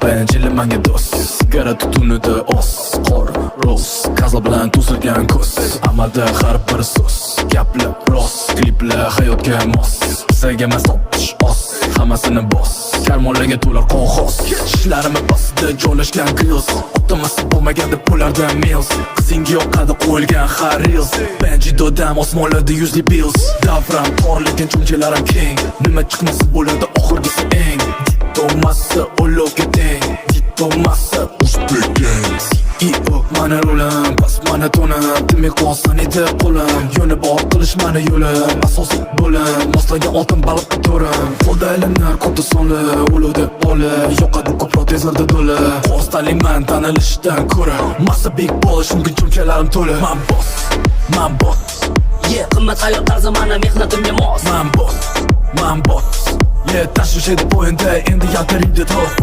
Bencil manga do'st, sigara tutunida os, qor, roz, kazla bilan to'silgan ko'z. Amalda har bir so'z, gaplar rost, kliplar hayotga mos. Bizga emas topish os, hammasini bos. Karmonlarga to'la qog'oz, ishlarimiz ostida joylashgan kiosk. Otamasi bo'lmaganda pulardan meals, qizingga yoqadi qo'yilgan har reels. Bandido dam osmonlarda yuzli bills. Davram tor lekin cho'nchalarim keng. Nima chiqmasa bo'ladi oxirgisi eng. Tomasa ulovga teng, Tomasa Uzbekgang. CEO mana rolim, pas mana tonim, demak qolsin edi qo'lim. Yo'ni bor qilish mana yo'lim, asosiy bo'lim, moslagan oltin baliq to'rim. Qo'lda ilmlar ko'pda sonli, ulug' deb oli, yoqadi ko'proq tezlarda do'li. Qo'stalayman tanilishdan ko'ra, massa big bo'lish mumkin cho'nchalarim to'la. Man boss, man bot, Qimmat hayot tarzi mana mehnatimga mos. man bot, man bot. Tashvish edi bo'yinda, endi yaltiraydi to'p.